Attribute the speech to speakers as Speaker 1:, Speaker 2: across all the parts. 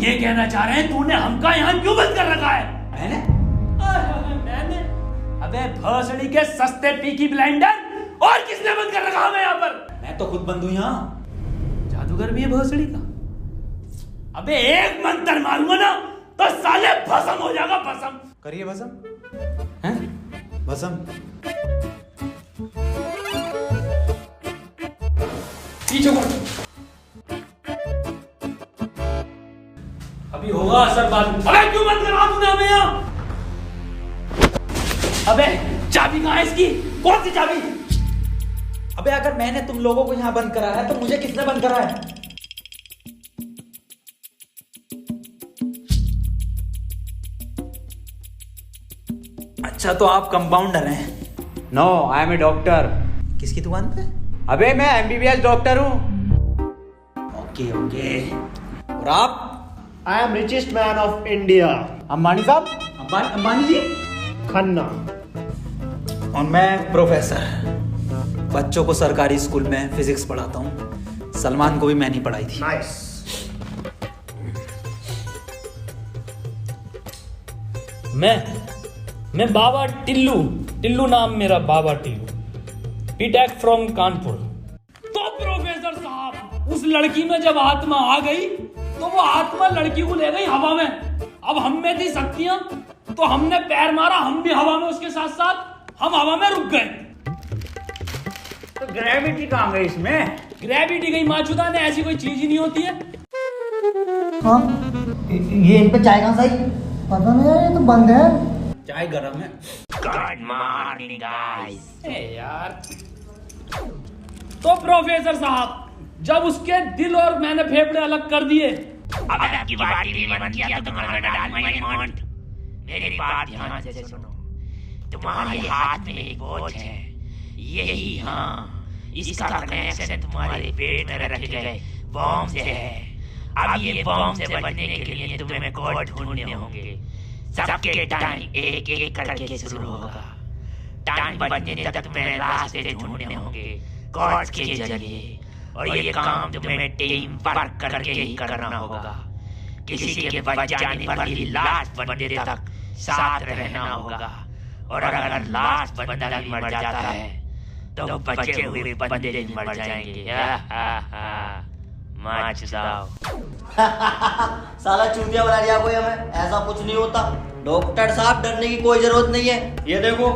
Speaker 1: ये कहना चाह रहे हैं तूने हमका यहाँ क्यों बंद कर रखा है? मैंने? अबे भोसड़ी के सस्ते पीकी ब्लेंडर, और किसने बंद कर रखा हमें यहाँ पर?
Speaker 2: मैं तो खुद बंद हूँ यहाँ।
Speaker 1: जादूगर भी है भोसड़ी का। अबे एक मंत्र मारूंगा ना तो साले भस्म हो जाएगा, भस्म।
Speaker 2: करिए भस्म। हैं? भस्म।
Speaker 1: पीछे मुड़। अभी होगा असर बाद में। अबे क्यों बंद करा तूने हमें यहाँ? अबे चाबी कहाँ है इसकी? कौन सी चाबी?
Speaker 2: अबे अगर मैंने तुम लोगों को यहाँ बंद करा है तो मुझे किसने बंद करा है? अच्छा तो आप कंपाउंडर हैं?
Speaker 3: No, I am a doctor.
Speaker 2: किसकी दुकान पे?
Speaker 3: अबे मैं MBBS डॉक्टर हूँ।
Speaker 2: Okay okay. और आप?
Speaker 4: I am richest man of India,
Speaker 3: Ambani साहब।
Speaker 2: अंबानी जी?
Speaker 4: खन्ना।
Speaker 2: और मैं प्रोफेसर, बच्चों को सरकारी स्कूल में फिजिक्स पढ़ाता हूँ। सलमान को भी मैंने ही पढ़ाई थी।
Speaker 4: नाइस।
Speaker 1: मैं बाबा टिल्लू नाम मेरा, बाबा टिल्लू, बीटेक फ्रॉम कानपुर। तो प्रोफेसर साहब, उस लड़की में जब आत्मा आ गई तो वो आत्मा लड़की को ले गई हवा में। अब हम में थी शक्तियां तो हमने पैर मारा, हम भी हवा में उसके साथ साथ, हम हवा में रुक गए।
Speaker 3: तो ग्रेविटी कहाँ गई इसमें?
Speaker 1: ग्रेविटी गई माचुदा ने, ऐसी कोई चीज ही नहीं होती है।
Speaker 5: हाँ, ये इन पे चाय कहाँ से आई? पता नहीं यार, ये तो बंद है।
Speaker 2: चाय गरम है।
Speaker 6: Good morning guys.
Speaker 1: यार तो प्रोफेसर साहब, जब उसके दिल और मैंने फेफड़े अलग कर दिए,
Speaker 6: अगर आपकी बाटी भी मन किया तो तुम्हारा डाल माय मॉन्ट। मेरी बात ध्यान से सुनो। तुम्हारे हाथ में एक वॉच है, यही, हाँ, इसका कनेक्शन तुम्हारे पेट में रखे गए बॉम्ब से है। अब ये बॉम्ब से बचने के लिए तुम्हें कोड ढूंढने होंगे। सबके टाइम एक एक करके शुरू होगा। टाइम बचने तक तुम्हें रास्ते ढूंढने होंगे कोड के जरिए, और ये काम तुम्हें टीम वर्क करके ही करना होगा। किसी के बच जाने पर भी लास्ट बंदे तक साथ रहना होगा, और अगर लास्ट बंदा भी मर जाता है तो बचे हुए बंदे भी मर जाएंगे।
Speaker 5: साला चूतिया बना दिया कोई हमें, ऐसा कुछ नहीं होता। डॉक्टर साहब डरने की कोई जरूरत नहीं है, ये देखो।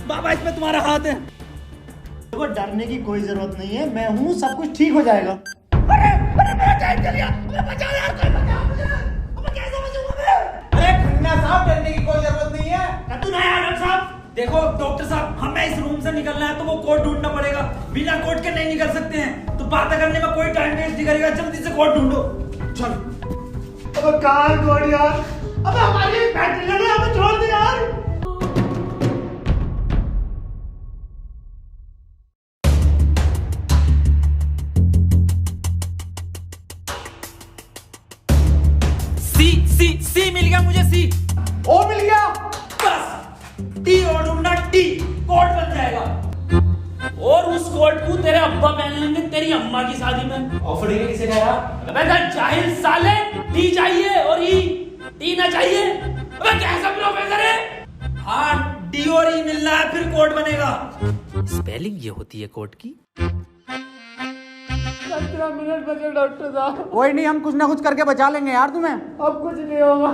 Speaker 2: बाबा इसमें तुम्हारा हाथ है।
Speaker 4: देखो डरने की कोई जरूरत नहीं है, मैं हूँ, सब कुछ ठीक हो जाएगा।
Speaker 2: अरे खन्ना साहब, डरने की कोई जरूरत नहीं है। देखो डॉक्टर साहब, हमें इस रूम से निकलना है तो वो कोड ढूंढना पड़ेगा। बिना कोड के नहीं निकल सकते हैं। तो बात करने में कोई टाइम वेस्ट नहीं करेगा, जल्दी से कोड ढूंढो। चलो।
Speaker 4: अब कहाँ कोड यार? अब हमारी बैटरी लगे, हमें छोड़ दे यार।
Speaker 2: सी मिल गया मुझे। सी
Speaker 4: ओ मिल गया।
Speaker 2: बस टी और ढूंढना, टी कोड बन जाएगा।
Speaker 1: और उस कोट को तेरे अब्बा पहन लेंगे तेरी अम्मा की शादी में।
Speaker 2: ऑफर डे किसे कहा?
Speaker 1: अबे जाहिल साले, टी चाहिए और ई, टी ना चाहिए। अबे कैसा प्रोफेसर है?
Speaker 2: हाँ, डी और ई मिल रहा है, फिर कोड बनेगा।
Speaker 7: स्पेलिंग ये होती है कोड की।
Speaker 4: 15 मिनट बचे डॉक्टर साहब।
Speaker 3: कोई नहीं, हम कुछ ना कुछ करके बचा लेंगे यार तुम्हें।
Speaker 4: अब कुछ नहीं होगा।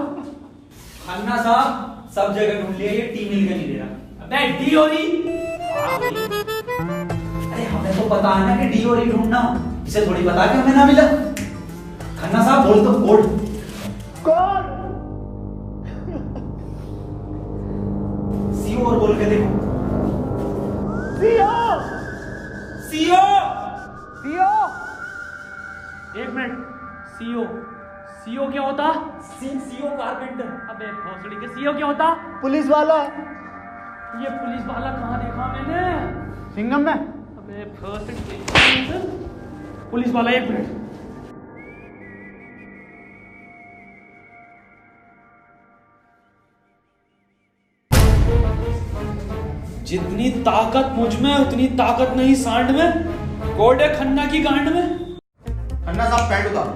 Speaker 2: खन्ना साहब, सब जगह ढूंढ लिया, ये टी मिल के नहीं दे रहा।
Speaker 1: अबे डी और ई,
Speaker 2: अरे हमें तो पता है ना कि डी और ई ढूंढना, इसे थोड़ी पता कि हमें ना मिला। खन्ना साहब बोल तो कोड।
Speaker 4: कौन?
Speaker 2: सीओ और बोल के देखो।
Speaker 4: सीओ।
Speaker 2: सीओ।
Speaker 3: सीओ।
Speaker 1: एक मिनट। सीओ, सीओ क्या होता?
Speaker 2: CO carpenter.
Speaker 1: अबे भोसड़ी के सीओ क्या होता?
Speaker 4: पुलिस वाला।
Speaker 1: ये पुलिस वाला कहाँ देखा मैंने?
Speaker 3: सिंघम में।
Speaker 1: अबे भोसड़ी, पुलिस वाला, एक मिनट। जितनी ताकत मुझ में उतनी ताकत नहीं सांड में। कोड है खन्ना की गांड में।
Speaker 3: खन्ना साहब पैंट उतारो।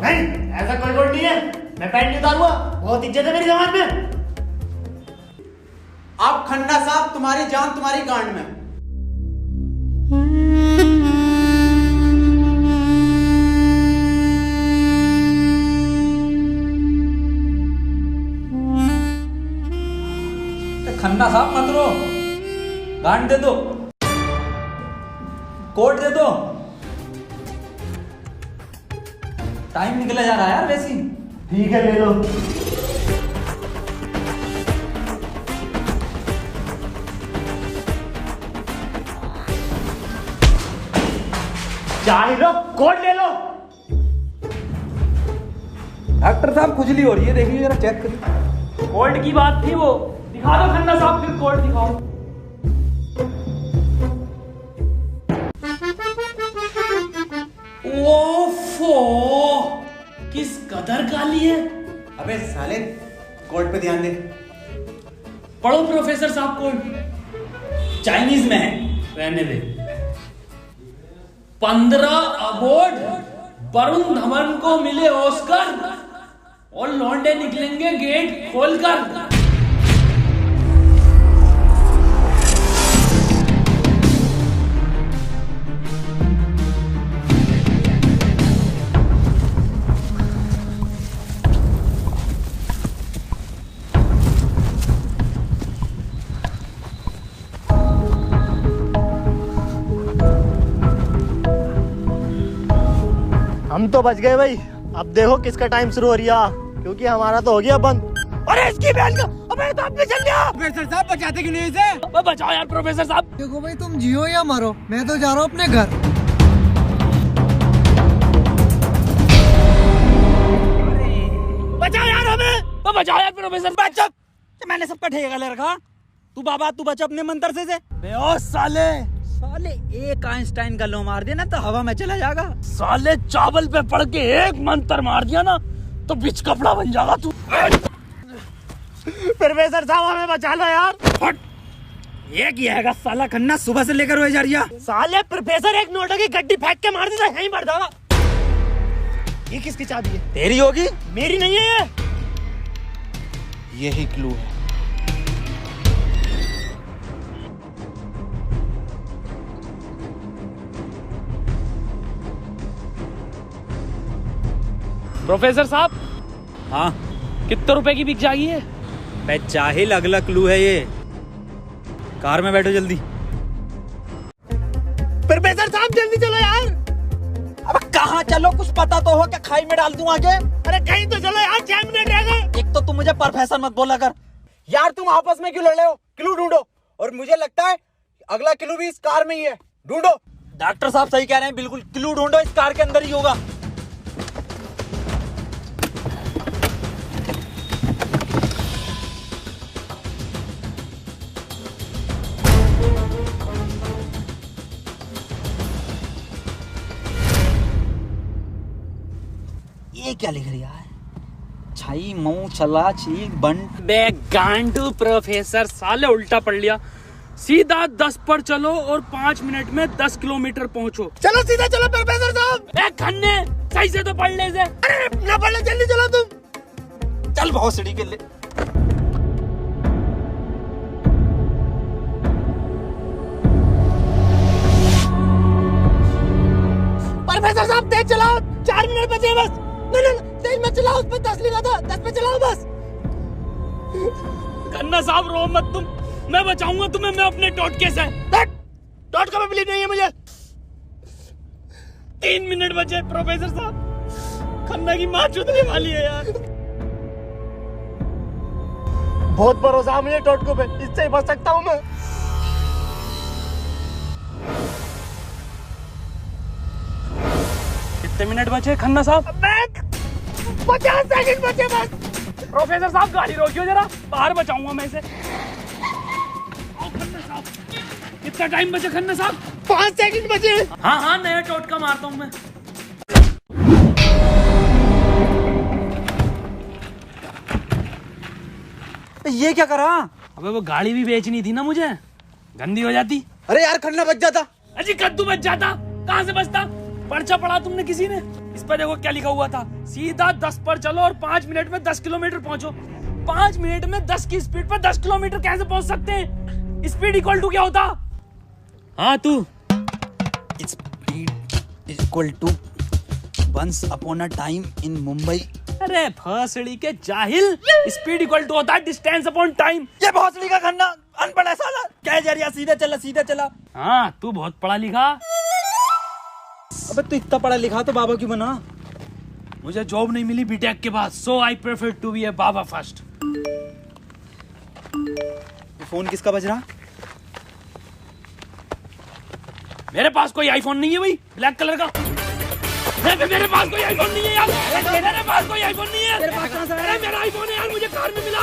Speaker 4: नहीं, ऐसा कोई कोड नहीं है। मैं पैंट नहीं उतारूंगा। बहुत इज्जत है मेरी जमात में।
Speaker 3: आप खन्ना साहब, तुम्हारी जान तुम्हारी गांड में।
Speaker 2: खन्ना साहब मत रो, गांड दे दो, कोट दे दो। टाइम निकला जा रहा है यार वैसे ही।
Speaker 4: ठीक है, ले लो। चाहे लो, कोड ले लो।
Speaker 2: डॉक्टर साहब खुजली हो रही है, देखिए जरा चेक करिए।
Speaker 1: कोड की बात थी वो। दिखा दो खन्ना साहब, फिर कोड दिखाओ। ओफो, किस कदर काली है।
Speaker 3: अबे साले, कोड पे ध्यान दे।
Speaker 1: पढ़ो प्रोफेसर साहब कोड।
Speaker 2: चाइनीज में है।
Speaker 1: रहने दे। 15 अवार्ड वरुण धवन को मिले ऑस्कर और लौंडे निकलेंगे गेट खोलकर।
Speaker 4: हम तो बच गए भाई। अब देखो किसका टाइम शुरू हो रहा, क्योंकि हमारा तो हो गया बंद। अरे इसकी बहन का, अबे तो अपने चल गया।
Speaker 3: प्रोफेसर साहब बचाते क्यों नहीं इसे?
Speaker 1: बचाओ यार प्रोफेसर साहब।
Speaker 8: देखो भाई, तुम जियो या मरो, मैं तो जा रहा हूँ अपने घर।
Speaker 2: बचाओ यार हमें।
Speaker 1: बचाओ यार प्रोफेसर।
Speaker 2: बचा, मैंने सबका ठेका ले रखा। तू बाबा तू बचा अपने मंत्र से।
Speaker 3: ओ साले,
Speaker 2: साले एक आइंस्टाइन का लो मार देना तो हवा में चला जाएगा।
Speaker 1: साले चावल पे पड़ के एक मंत्र मार दिया ना तो बिच कपड़ा बन जाएगा तू।
Speaker 4: प्रोफेसर साहब हमें बचा लो यार।
Speaker 2: हट, ये किया है साला खन्ना सुबह से लेकर हुए जा रही है।
Speaker 4: साले प्रोफेसर एक नोटों की गड्डी फेंक के मार देता, यहीं मर जाएगा। ये किसकी चाबी है?
Speaker 2: तेरी होगी।
Speaker 4: मेरी नहीं है ये।
Speaker 3: यही क्लू है।
Speaker 1: प्रोफेसर साहब,
Speaker 2: हाँ
Speaker 1: कितने रुपए की बिक जाएगी ये?
Speaker 2: बे जाहिल, अगला क्लू है ये। कार में बैठो जल्दी।
Speaker 4: प्रोफेसर साहब जल्दी चलो यार।
Speaker 2: अब कहाँ चलो, कुछ पता तो हो, क्या खाई में डाल दूं आगे?
Speaker 4: अरे कहीं तो चलो यार, 6 मिनट रह गए।
Speaker 2: एक तो तुम मुझे प्रोफेसर मत बोला कर।
Speaker 3: यार तुम आपस में क्यों लड़ रहे हो? क्लू ढूंढो। और मुझे लगता है अगला क्लू भी इस कार में ही है। ढूंढो।
Speaker 2: डॉक्टर साहब सही कह रहे हैं, बिल्कुल क्लू ढूंढो, इस कार के अंदर ही होगा। ये क्या लिख रहा है? छाई मऊ चला चीक बंट।
Speaker 1: बे गांडू प्रोफेसर, साले उल्टा पढ़ लिया। सीधा 10 पर चलो और 5 मिनट में 10 किलोमीटर पहुंचो।
Speaker 4: चलो सीधा चलो प्रोफेसर साहब।
Speaker 1: ए खन्ने, सही से तो पढ़ ले इसे।
Speaker 4: अरे ना पढ़ ले, जल्दी चलो तुम।
Speaker 2: चल बहुत सीढ़ी के लिए।
Speaker 4: प्रोफेसर साहब तेज चलाओ, 4 मिनट बचे बस। नहीं तेज मत चलाओ, उस पर 10 लिखा था, 10 पे चलाओ बस।
Speaker 1: खन्ना साहब रो मत तुम, मैं बचाऊंगा तुम्हें, मैं अपने टोटके से।
Speaker 4: टोटका में बिलीव नहीं है मुझे।
Speaker 1: 3 मिनट बचे प्रोफेसर साहब। खन्ना की माँ चुदने वाली है यार।
Speaker 4: बहुत भरोसा है मुझे टोटको पे, इससे ही बच सकता हूँ मैं।
Speaker 1: कितने मिनट बचे खन्ना साहब?
Speaker 4: 50 सेकंड बचे बस।
Speaker 1: प्रोफेसर साहब गाड़ी रोकियो जरा, बाहर बचाऊंगा मैं इसे। खन्ना साहब, कितना टाइम बचे खन्ना साहब?
Speaker 4: 5 सेकंड बचे।
Speaker 1: हाँ हाँ, नया टोटका मारता हूँ मैं।
Speaker 2: ये क्या करा?
Speaker 1: अबे वो गाड़ी भी बेचनी थी ना मुझे, गंदी हो जाती।
Speaker 3: अरे यार खन्ना बच जाता।
Speaker 1: अजी कद्दू बच जाता, कहाँ से बचता? पर्चा पढ़ा तुमने किसी ने? इस पर देखो क्या लिखा हुआ था, सीधा 10 पर चलो और 5 मिनट में 10 किलोमीटर पहुंचो। 5 मिनट में 10 की स्पीड पर 10 किलोमीटर कैसे पहुंच सकते हैं? स्पीड इक्वल टू क्या होता? हाँ तू।
Speaker 2: Speed equal to once upon a time in Mumbai.
Speaker 1: अरे भोसड़ी के जाहिल, स्पीड इक्वल टू होता है डिस्टेंस अपॉन टाइम।
Speaker 2: ये भोसड़ी का खन्ना अनपढ़ है साला। क्या जा रहा, सीधा चला सीधा चला।
Speaker 1: हाँ तू बहुत पढ़ा लिखा।
Speaker 2: अबे तू इतना पढ़ा लिखा तो बाबा क्यों बना?
Speaker 1: मुझे जॉब नहीं मिली बीटेक के बाद, so I prefer to be a बाबा फर्स्ट।
Speaker 2: ये फोन किसका बज रहा?
Speaker 1: मेरे पास कोई आईफोन नहीं है भाई, ब्लैक कलर का। मेरे पास कोई आईफोन नहीं है यार, मेरे पास कोई आईफोन नहीं है। अरे मेरा आईफोन है यार, मुझे कार में मिला,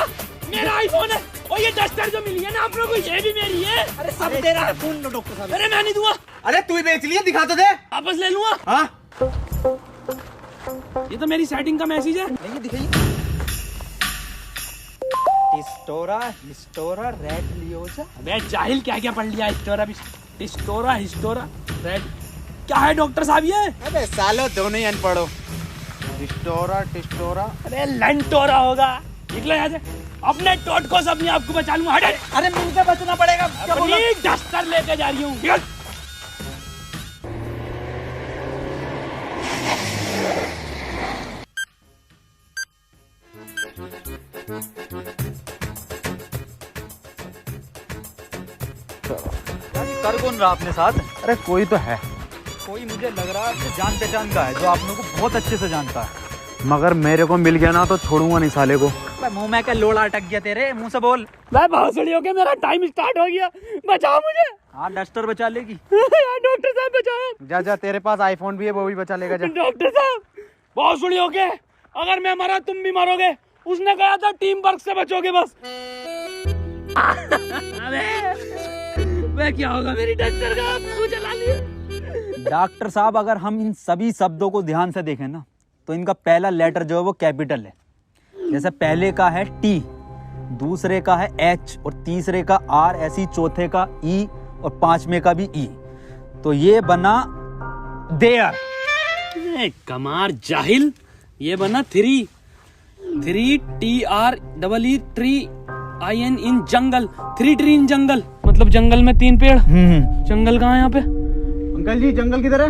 Speaker 1: मेरा आईफोन है। और ये डस्टर जो मिली है ना आप लोगों को, ये भी मेरी है।
Speaker 2: अरे सब तेरा है फोन। डॉक्टर साहब
Speaker 1: अरे मैं नहीं दूंगा।
Speaker 3: अरे तू ही बेच लिया, दिखा तो दे।
Speaker 1: वापस ले लूंगा।
Speaker 3: हाँ
Speaker 1: ये तो मेरी सेटिंग का मैसेज है।
Speaker 2: नहीं दिखाइए। हिस्टोरा रेड लियोजा।
Speaker 1: अबे जाहिल क्या क्या पढ़ लिया? हिस्टोरा रेड क्या है डॉक्टर साहब ये?
Speaker 3: अबे सालो दोनों ही अनपढ़ हो। टिस्टोरा।
Speaker 1: अरे लंटोरा होगा। निकलो यहाँ से, अपने टोटको से अपने आप को बचा लूंगा। हटे।
Speaker 2: अरे मुझे बचना पड़ेगा। क्या बोला?
Speaker 1: अपनी डस्टर लेके जा रही हूँ। निकल।
Speaker 2: कर कौन रहा अपने साथ?
Speaker 3: अरे कोई तो है,
Speaker 2: कोई मुझे लग रहा है आपसे जान पहचान का है, जो आप लोगों को बहुत अच्छे से जानता है।
Speaker 3: मगर मेरे को मिल गया ना तो छोड़ूंगा नहीं साले को।
Speaker 2: मुंह में क्या लोड़ा अटक गया तेरे मुंह से बोल।
Speaker 1: मैं भोसड़ी हो गया, मेरा टाइम स्टार्ट हो गया, बचाओ मुझे।
Speaker 2: हाँ डस्टर बचा लेगी।
Speaker 1: यार डॉक्टर साहब बचाओ।
Speaker 3: जा तेरे पास आईफोन भी है, वो भी बचा लेगा। जा
Speaker 1: डॉक्टर साहब भोसड़ी हो गए, अगर मैं मरा तुम भी मरोगे। उसने कहा था टीम वर्क से बचोगे बस। अबे क्या होगा मेरी डस्टर का? आपको जला लिया।
Speaker 2: डॉक्टर साहब अगर हम इन सभी शब्दों को ध्यान से देखें ना, तो इनका पहला लेटर जो है वो कैपिटल है। जैसे पहले का है टी, दूसरे का है एच और तीसरे का आर, ऐसी चौथे का ई और पांचवें का भी ई। तो ये बना देयर।
Speaker 1: कमार जाहिल, ये बना 3 TREE ट्री IN इन जंगल। 3 ट्री इन जंगल मतलब जंगल में 3 पेड़। जंगल कहाँ है यहाँ पे?
Speaker 3: अंकल जी जंगल किधर है?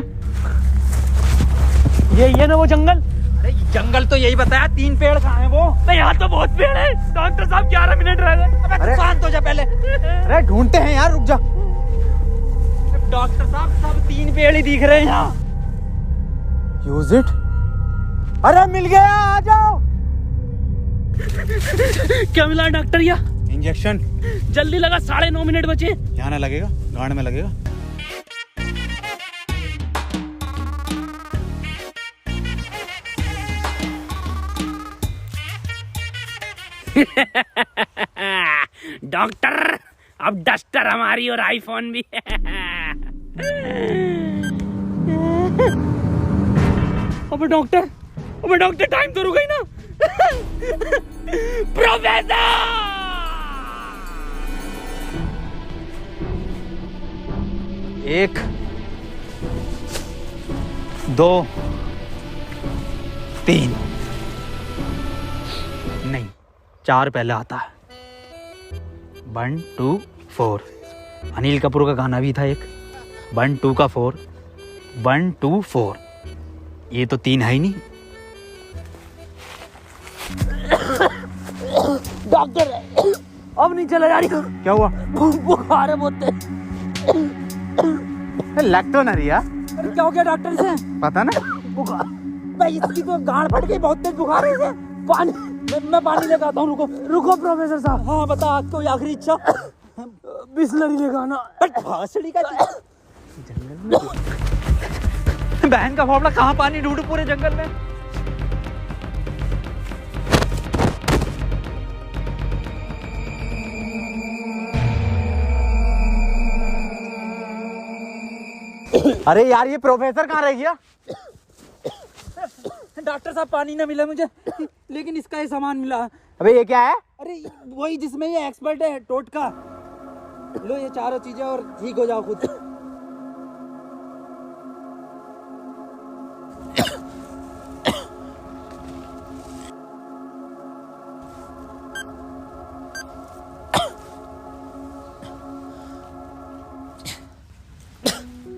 Speaker 1: ये ना वो जंगल।
Speaker 2: अरे जंगल तो यही बताया, 3 पेड़ कहाँ है वो?
Speaker 1: यहाँ तो बहुत पेड़ है। डॉक्टर साहब 11 मिनट रह गए।
Speaker 2: अबे शांत हो जा पहले।
Speaker 3: अरे ढूंढते हैं यार, रुक जा।
Speaker 2: डॉक्टर साहब सब 3 पेड़ ही दिख रहे हैं यहाँ।
Speaker 3: Use it. अरे मिल गया, आ जाओ।
Speaker 1: क्या मिला डॉक्टर? या
Speaker 3: इंजेक्शन।
Speaker 1: जल्दी लगा, 9.5 मिनट बचे।
Speaker 3: यहाँ ना लगेगा, गांड में लगेगा।
Speaker 1: डॉक्टर अब डस्टर हमारी और आईफोन भी है। अबे डॉक्टर टाइम तो रुक गई ना। प्रोफेसर
Speaker 2: 1 2 3 नहीं 4 पहले आता है। 1 2 4। अनिल कपूर का गाना भी था एक। 1 2 का 4, 1 2 4। ये तो 3 है ही नहीं।
Speaker 1: डॉक्टर अब नहीं चला जा रही।
Speaker 3: क्या हुआ?
Speaker 1: बुखार है बहुत।
Speaker 3: लग तो ना रही यार।
Speaker 2: अरे क्या हो गया डॉक्टर से?
Speaker 3: पता ना।
Speaker 1: बुखार भाई, इसकी तो गांड फट गई, बहुत तेज बुखार है इसे। पानी मैं पानी लेकर आता हूँ। रुको प्रोफेसर साहब।
Speaker 2: हाँ बता, कोई आखिरी इच्छा?
Speaker 1: बिस्लरी लेकर आना।
Speaker 2: भासड़ी का बहन का फावड़ा, कहाँ पानी ढूंढू पूरे जंगल में?
Speaker 3: अरे यार ये प्रोफेसर कहाँ रह गया?
Speaker 2: डॉक्टर साहब पानी ना मिला मुझे, लेकिन इसका ये सामान मिला।
Speaker 3: अबे ये क्या है?
Speaker 2: अरे वही जिसमें ये एक्सपर्ट है, टोटका।
Speaker 3: लो ये चारों चीजें और ठीक हो जाओ खुद।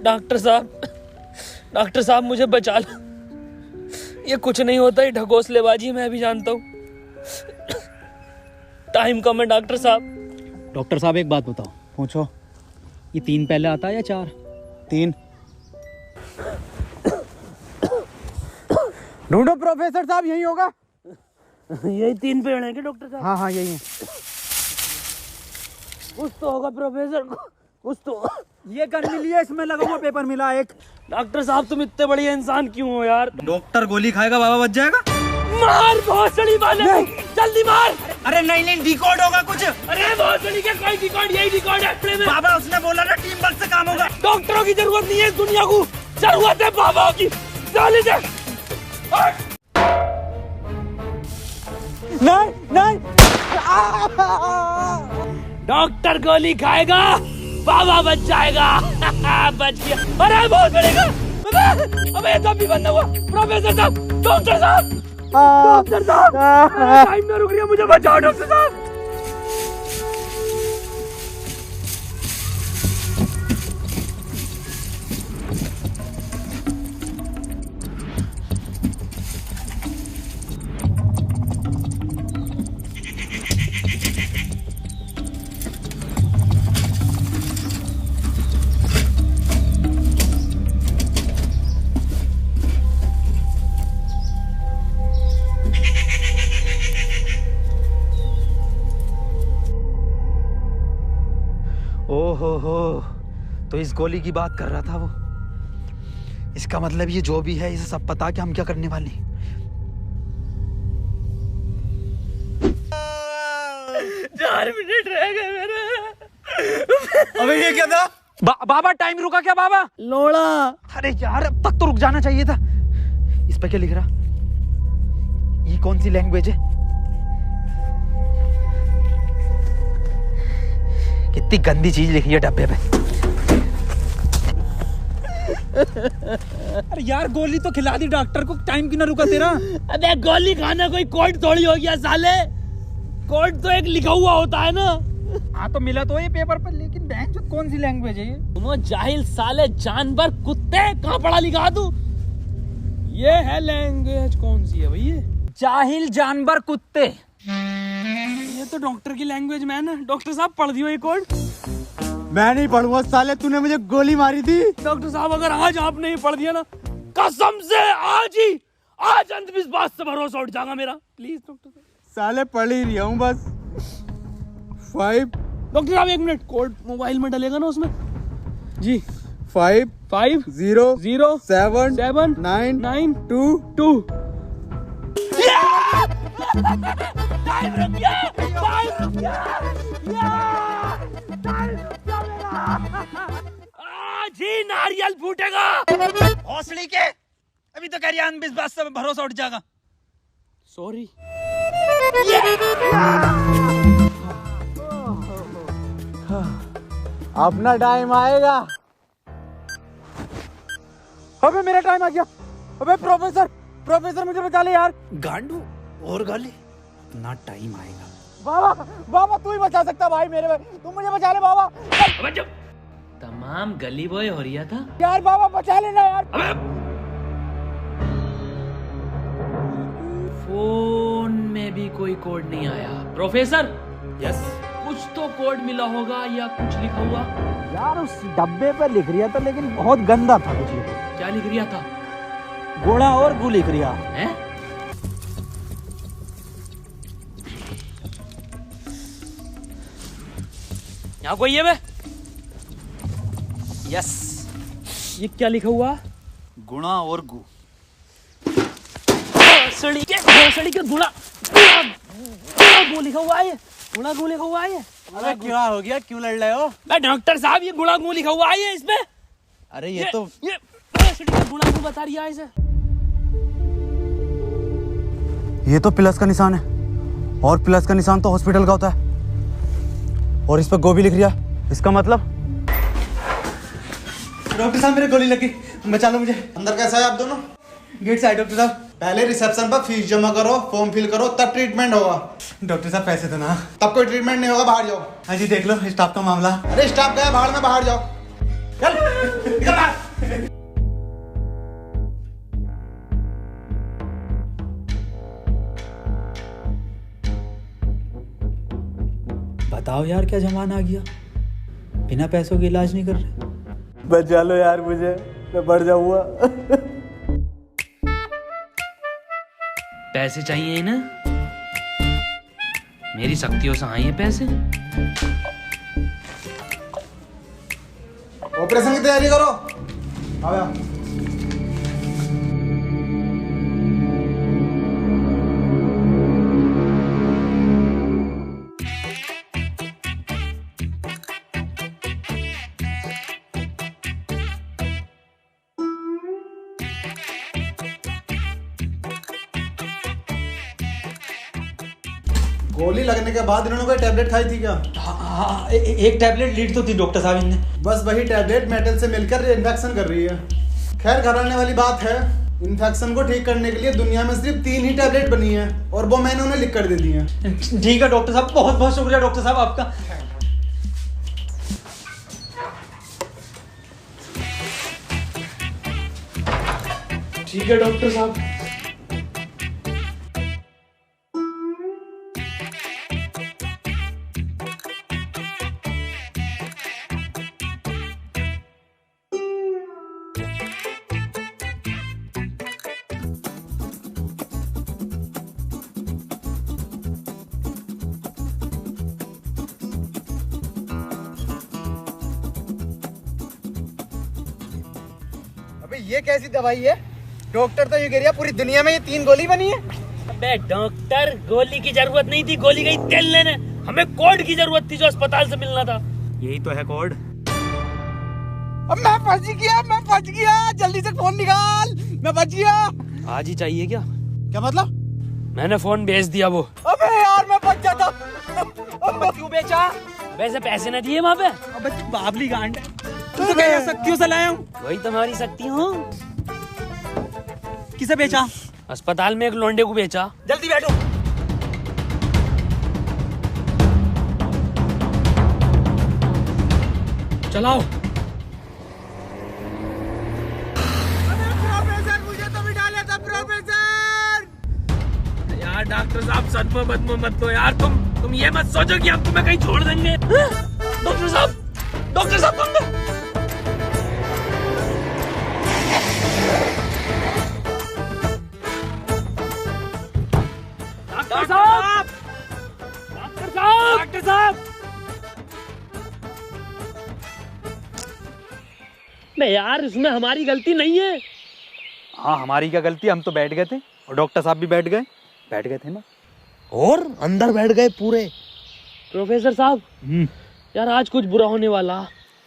Speaker 1: डॉक्टर साहब मुझे बचा लो। ये कुछ नहीं होता, ये ढकोसलेबाजी मैं भी जानता हूँ। टाइम कम है डॉक्टर साहब।
Speaker 3: डॉक्टर साहब एक बात बताओ, पूछो, ये 3 पहले आता है या 4? 3। ढूंढो प्रोफेसर साहब, यही होगा।
Speaker 1: यही 3 पेड़ हैं क्या डॉक्टर साहब?
Speaker 3: हाँ हाँ यही है।
Speaker 1: कुछ तो होगा प्रोफेसर, कुछ तो।
Speaker 2: ये गन मिली है, इसमें लगा हुआ पेपर मिला एक।
Speaker 1: डॉक्टर साहब तुम इतने बढ़िया इंसान क्यों हो यार?
Speaker 2: डॉक्टर गोली खाएगा, बाबा बच जाएगा।
Speaker 1: मार भोसड़ी वाले, जल्दी मार।
Speaker 2: अरे नहीं डिकोड होगा कुछ।
Speaker 1: अरे भोसड़ी के कोई डिकोड, यही डिकोड है में।
Speaker 2: बाबा उसने बोला ना टीम वर्क से काम होगा।
Speaker 1: डॉक्टरों की जरूरत नहीं है इस दुनिया को, जरूरत है बाबा की। चले जा।
Speaker 3: नहीं
Speaker 1: डॉक्टर गोली खाएगा, बाबा बच जाएगा। बच गया। अरे बहुत बड़ेगा। अबे तब भी बंद हुआ। प्रोफेसर साहब, डॉक्टर साहब, डॉक्टर साहब, टाइम ना रुक रही है, मुझे बचाओ डॉक्टर साहब।
Speaker 2: ओहो, तो इस गोली की बात कर रहा था वो। इसका मतलब ये जो भी है, इसे सब पता कि हम क्या करने वाले हैं।
Speaker 1: 4 मिनट रह गए मेरे।
Speaker 2: अबे ये क्या था? बाबा टाइम रुका क्या बाबा?
Speaker 1: लोड़ा।
Speaker 2: अरे यार अब तक तो रुक जाना चाहिए था। इस पे क्या लिख रहा? ये कौन सी लैंग्वेज है? कितनी गंदी चीज लिखी है डब्बे पे। अरे यार गोली तो खिला दी डॉक्टर को, टाइम क्यों ना रुका तेरा?
Speaker 1: अबे गोली खाना कोई कोड थोड़ी हो गया साले। कोड तो एक लिखा हुआ होता है ना।
Speaker 2: हाँ तो मिला तो ये पेपर पर, लेकिन बैंक जो कौन सी लैंग्वेज है ये?
Speaker 1: तुम जाहिल साले, जानवर, कुत्ते, कहाँ पढ़ा लिखा तू? ये है लैंग्वेज, कौन सी है भाई ये?
Speaker 2: जाहिल जानवर कुत्ते।
Speaker 1: ये तो डॉक्टर की लैंग्वेज में है ना। डॉक्टर साहब पढ़ दियो ये कोड।
Speaker 3: मैं नहीं पढ़ूंगा साले, तूने मुझे गोली मारी थी।
Speaker 1: डॉक्टर साहब अगर आज आप नहीं पढ़ दिया ना, कसम से आज अंधविश्वास से भरोसा उठ जाएगा मेरा। प्लीज डॉक्टर साहब।
Speaker 3: साले पढ़ ही रहा हूँ बस। 5।
Speaker 1: डॉक्टर साहब 1 मिनट, कोड मोबाइल में डलेगा ना उसमें? जी।
Speaker 3: 5
Speaker 1: 5
Speaker 3: 0
Speaker 1: 0
Speaker 3: 7
Speaker 1: 7
Speaker 3: 9
Speaker 1: 9
Speaker 3: 2
Speaker 1: 2। टाइम रुक गया, टाइम रुक गया, टाइम रुक गया मेरा। आज ही नारियल फूटेगा।
Speaker 2: हौसले के अभी तो कह रही अंधविश्वास से भरोसा उठ जाएगा।
Speaker 1: सॉरी।
Speaker 3: अपना टाइम आएगा। अबे मेरा टाइम आ गया। अबे प्रोफेसर मुझे बचा ले यार।
Speaker 2: गांडू और गाली, अपना टाइम आएगा।
Speaker 3: बाबा तू ही बचा सकता भाई मेरे भाई, तुम मुझे बचा ले बाबा।
Speaker 1: अबे जब तमाम गली बॉय हो रहा था
Speaker 3: यार बाबा बचा लेना यार।
Speaker 1: अबे फोन में भी कोई कोड नहीं आया। प्रोफेसर,
Speaker 2: यस,
Speaker 1: कुछ तो कोड मिला होगा या कुछ लिखा हुआ?
Speaker 3: यार उस डब्बे पे लिख रिया था, लेकिन बहुत गंदा था कुछ लिखा।
Speaker 1: क्या लिख रिया था?
Speaker 3: गोड़ा और गू लिख रिया
Speaker 1: है। यहाँ कोई है बे?
Speaker 2: यस,
Speaker 1: ये क्या लिखा हुआ?
Speaker 2: गुणा और गु।
Speaker 1: भोसड़ी के गुणा गु लिखा हुआ है। गुणा गु लिखा हुआ है।
Speaker 3: अरे क्या हो गया, क्यों लड़ रहे हो?
Speaker 1: डॉक्टर साहब ये गुणा गु लिखा हुआ है इसमें।
Speaker 3: अरे ये तो
Speaker 1: भोसड़ी का गुणा गु बता रही है इसे।
Speaker 3: ये तो प्लस का निशान है, और प्लस का निशान तो हॉस्पिटल का होता है, और इस पर गो भी लिख रिया। इसका मतलब? डॉक्टर साहब मेरे गोली लगी, बचा लो मुझे।
Speaker 9: अंदर कैसा है आप दोनों?
Speaker 3: गेट से आए डॉक्टर साहब।
Speaker 9: पहले रिसेप्शन पर फीस जमा करो, फॉर्म फिल करो, तब ट्रीटमेंट होगा।
Speaker 3: डॉक्टर साहब पैसे तो ना।
Speaker 9: तब कोई ट्रीटमेंट नहीं होगा, बाहर जाओ।
Speaker 3: हाँ जी देख लो स्टाफ का मामला।
Speaker 9: अरे स्टाफ गया बाहर में, बाहर जाओ। चल निकल बाहर।
Speaker 2: बताओ यार क्या जमाना आ गया, बिना पैसों के इलाज नहीं कर रहे।
Speaker 3: बचा लो यार मुझे, मैं बढ़ जाऊंगा।
Speaker 1: पैसे चाहिए ना, मेरी शक्तियों से आए हैं पैसे।
Speaker 9: ऑपरेशन की तैयारी करो। आओ यार। गोली लगने के बाद इन्होंने कोई टैबलेट खाई थी क्या?
Speaker 2: हाँ, एक टैबलेट लीड तो थी डॉक्टर साहब इनने।
Speaker 9: बस वही टैबलेट मेटल से मिलकर इन्फेक्शन कर रही है। खैर घबराने वाली बात है, इन्फेक्शन को ठीक करने के लिए दुनिया में सिर्फ 3 ही टैबलेट बनी है और वो मैंने उन्हें लिख कर दे दी है।
Speaker 2: ठीक है डॉक्टर साहब, बहुत बहुत शुक्रिया डॉक्टर साहब आपका।
Speaker 1: ठीक है डॉक्टर साहब।
Speaker 3: अबे ये कैसी दवाई है? डॉक्टर तो ये कह रहा पूरी दुनिया में ये 3 गोली बनी है।
Speaker 1: अबे डॉक्टर, गोली की जरूरत नहीं थी, गोली गई तेल लेने। हमें कोड की जरूरत थी जो अस्पताल से मिलना था।
Speaker 2: यही तो है कोड।
Speaker 3: अब मैं फंस गया, जल्दी से फोन निकाल, मैं बच गया।
Speaker 1: आज ही चाहिए क्या?
Speaker 3: क्या मतलब?
Speaker 1: मैंने फोन भेज दिया वो।
Speaker 3: अबे यार मैं बच जाता। क्यों बेचा?
Speaker 1: वैसे पैसे न दिए वहाँ पे।
Speaker 3: अबे तू बाबली गांड है, तू तो कह शक्तियों से लाया हूँ।
Speaker 1: वही तुम्हारी शक्ति हूँ।
Speaker 3: किसे बेचा?
Speaker 1: अस्पताल में एक लोंडे को बेचा।
Speaker 3: जल्दी बैठो।
Speaker 1: चलाओ।
Speaker 3: प्रोफेसर मुझे तो बिठा लिया था प्रोफेसर।
Speaker 1: यार डॉक्टर साहब सदमा बदमा मत दो यार, तुम ये मत सोचो कि हम तुम्हें कहीं छोड़ देंगे। डॉक्टर साहब तुम डॉक्टर साहब नहीं यार, इसमें हमारी गलती नहीं है।
Speaker 2: हाँ हमारी क्या गलती, हम तो बैठ गए थे और डॉक्टर साहब भी बैठ गए थे ना,
Speaker 4: और अंदर बैठ गए पूरे।
Speaker 1: प्रोफेसर साहब यार आज कुछ बुरा होने वाला।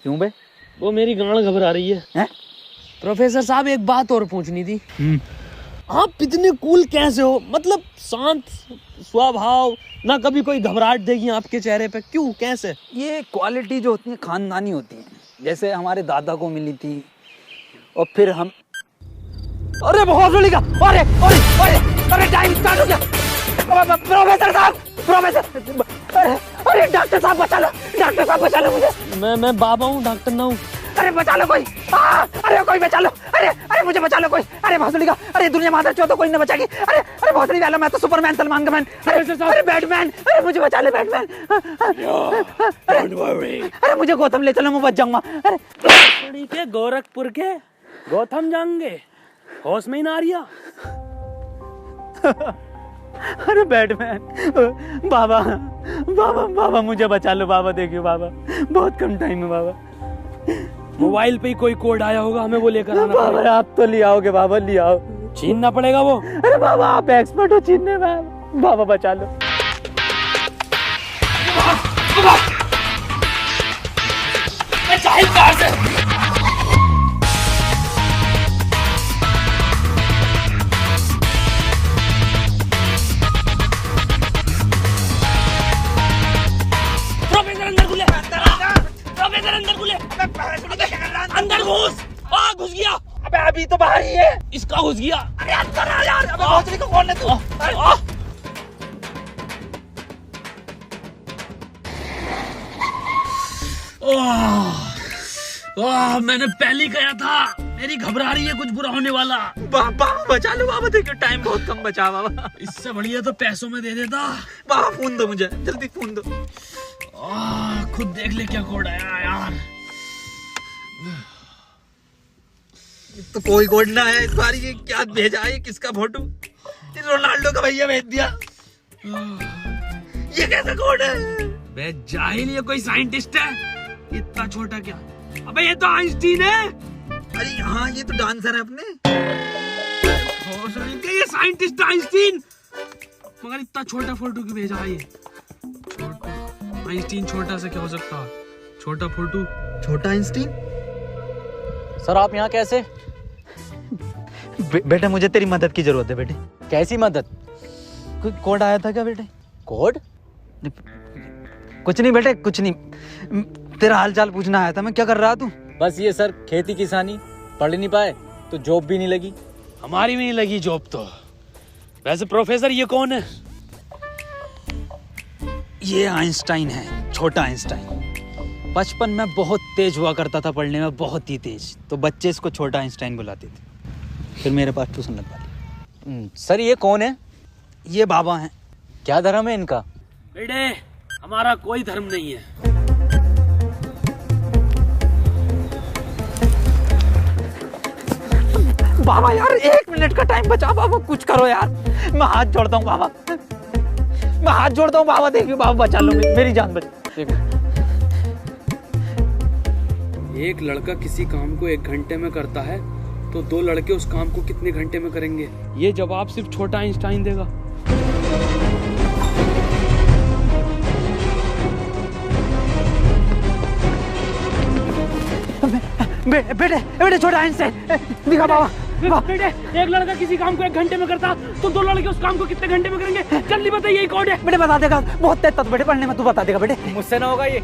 Speaker 2: क्यों बे?
Speaker 1: वो मेरी गांड घबरा रही है। प्रोफेसर साहब एक बात और पूछनी थी। आप इतने कूल कैसे हो? मतलब शांत स्वभाव, ना कभी कोई घबराहट देगी आपके चेहरे पे, क्यों कैसे?
Speaker 2: ये क्वालिटी जो होती है खानदानी होती है, जैसे हमारे दादा को मिली थी और फिर हम। अरे बहुत का अरे अरे अरे अरे टाइम स्टार्ट हो गया। प्रोफेसर साहब, अरे डॉक्टर साहब बचा लो मुझे।
Speaker 1: मैं बाबा हूँ, डॉक्टर ना हूँ।
Speaker 2: अरे बचा लो कोई, अरे कोई बचा लो, अरे मुझे बचा लो कोई। अरे भोसड़ी का, अरे दुनिया माता चो तो कोई न बचाएगी। अरे भोसड़ी वाला, मैं तो सुपरमैन सलमान का मैन। अरे बैटमैन, अरे मुझे बचा ले बैटमैन। अरे मुझे गौतम ले चलो, मैं बच जाऊंगा।
Speaker 1: अरे के गोरखपुर के गौतम जाएंगे, होश में ही ना रिया।
Speaker 2: अरे बैटमैन, बाबा मुझे बचा लो बाबा, देखियो बाबा बहुत कम टाइम है बाबा।
Speaker 1: मोबाइल पे ही कोई कोड आया होगा, हमें वो लेकर आना
Speaker 2: बाबा। आप तो ले आओगे बाबा, ले आओ।
Speaker 1: छीनना पड़ेगा वो।
Speaker 2: अरे बाबा आप एक्सपर्ट हो छीनने में, बाबा बचा लो।
Speaker 1: प्रोफेसर अंदर खुले। कहाँ घुस गया?
Speaker 2: अरे अंदर आ यार। अबे भोसड़ी को कौन है तू?
Speaker 1: मैंने पहले कहा था मेरी घबरा रही है, कुछ बुरा होने वाला।
Speaker 2: बाबा बचा लो बाबा, देखो टाइम बहुत कम बचा बाबा।
Speaker 1: इससे बढ़िया तो पैसों में दे देता।
Speaker 2: बाबा फोन दो मुझे, जल्दी फोन दो।
Speaker 1: खुद देख ले क्या कोड आया यार।
Speaker 2: तो कोई कोड ना है इस बार। ये क्या भेजा है? किसका फोटो? रोनाल्डो का भैया भेज दिया। ये कैसा कोड है?
Speaker 1: बे जाहिल, ये कोई साइंटिस्ट है? इतना छोटा क्या? अबे ये तो आइंस्टीन है।
Speaker 2: अरे हाँ, ये तो डांसर है अपने।
Speaker 1: ये साइंटिस्ट आइंस्टीन, मगर इतना छोटा फोटो क्यों भेजा है? ये आइंस्टीन छोटा से क्या हो सकता है? छोटा फोटो,
Speaker 2: छोटा आइंस्टीन।
Speaker 10: सर आप यहाँ कैसे?
Speaker 2: बेटा मुझे तेरी मदद की जरूरत है बेटे।
Speaker 10: कैसी मदद?
Speaker 2: कोई कोड आया था क्या बेटे?
Speaker 10: कोड?
Speaker 2: कुछ नहीं बेटे, कुछ नहीं। तेरा हाल चाल पूछना आया था मैं। क्या कर रहा तू?
Speaker 10: बस ये सर, खेती किसानी। पढ़ नहीं पाए तो जॉब भी नहीं लगी।
Speaker 1: हमारी भी नहीं लगी जॉब तो। वैसे प्रोफेसर ये कौन है?
Speaker 2: ये आइंस्टाइन है, छोटा आइंस्टाइन। बचपन में बहुत तेज हुआ करता था पढ़ने में, बहुत ही तेज। तो बच्चे इसको छोटा आइंस्टाइन बुलाते थे। फिर मेरे पास ट्यूशन लगवा दी।
Speaker 10: सर ये कौन है?
Speaker 2: ये बाबा हैं।
Speaker 10: क्या धर्म है इनका?
Speaker 1: बेटे हमारा कोई धर्म नहीं है।
Speaker 2: बाबा यार 1 मिनट का टाइम बचा बाबा, कुछ करो यार। मैं हाथ जोड़ता हूँ बाबा, मैं हाथ जोड़ता हूँ बाबा। देखिए बाबा बचा लो, मेरी जान बचा।
Speaker 1: एक लड़का किसी काम को 1 घंटे में करता है तो 2 लड़के उस काम को कितने घंटे में करेंगे? ये जवाब सिर्फ छोटा आइंस्टाइन देगा।
Speaker 2: बेटे छोटा आइंस्टाइन दिखा बाबा।
Speaker 1: बेटे एक लड़का किसी काम को 1 घंटे में करता तो 2 लड़के उस काम को कितने घंटे में करेंगे? जल्दी बताइए, यही कोड है।
Speaker 2: बेटे बता देगा, बहुत तेज था बेटे पढ़ने में, तू बता देगा बेटे।
Speaker 10: मुझसे ना होगा ये।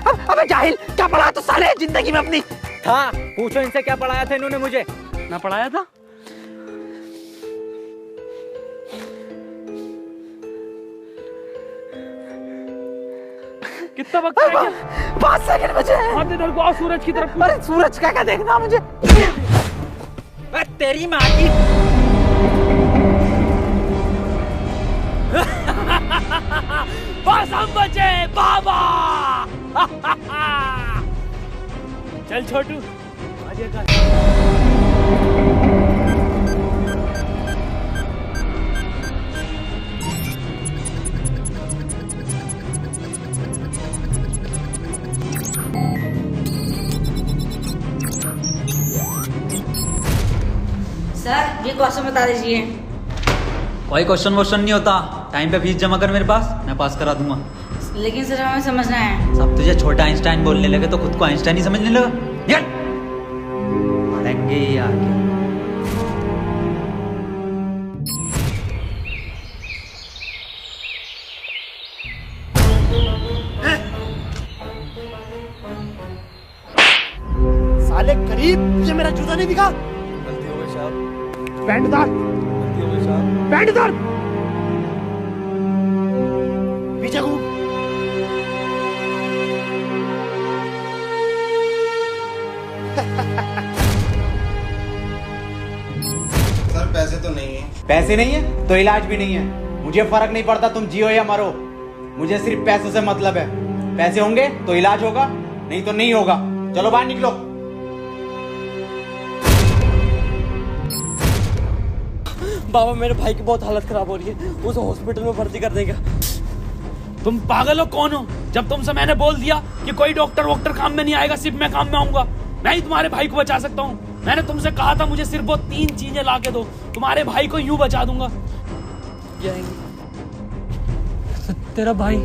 Speaker 2: अबे जाहिल, क्या पढ़ा तू साले जिंदगी में अपनी?
Speaker 10: था, पूछो इनसे क्या पढ़ाया था इन्होंने मुझे।
Speaker 1: ना पढ़ाया था? कितना वक्त है?
Speaker 2: 5 सेकंड बचे हैं।
Speaker 1: हाथ इधर को आओ, सूरज की तरफ।
Speaker 2: अरे सूरज क्या देखना मुझे?
Speaker 10: तेरी माँ की।
Speaker 1: बस हम बचे बाबा। चल छोटू आगे कर।
Speaker 11: सर ये क्वेश्चन बता दीजिए।
Speaker 2: कोई क्वेश्चन वोश्चन नहीं होता। टाइम पे फीस जमा कर मेरे पास, मैं पास करा दूंगा।
Speaker 11: लेकिन सर हमें समझना है।
Speaker 2: सब तुझे छोटा आइंस्टाइन बोलने लगे तो खुद को आइंस्टाइन ही समझने लगा। निकल पढ़ेंगे ही आगे।
Speaker 4: साले गरीब, तुझे मेरा जूता नहीं दिखा?
Speaker 9: गलती हो गई साहब।
Speaker 4: पैंट उतार,
Speaker 9: गलती हो गई साहब।
Speaker 4: पैंट उतार, पीछे घूम।
Speaker 3: सर पैसे तो नहीं है। पैसे नहीं है तो इलाज भी नहीं है। मुझे फर्क नहीं पड़ता तुम जियो या मरो, मुझे सिर्फ पैसों से मतलब है। पैसे होंगे तो इलाज होगा, नहीं तो नहीं होगा। चलो बाहर निकलो।
Speaker 10: बाबा मेरे भाई की बहुत हालत खराब हो रही है, उसे हॉस्पिटल में भर्ती कर देगा।
Speaker 1: तुम पागल हो? कौन हो? जब तुमसे मैंने बोल दिया कि कोई डॉक्टर वॉक्टर काम में नहीं आएगा, सिर्फ मैं काम में आऊंगा। मैं ही तुम्हारे भाई को बचा सकता हूँ। मैंने तुमसे कहा था मुझे सिर्फ वो 3 चीजें ला के दो, तुम्हारे भाई को यूं बचा दूंगा। तेरा भाई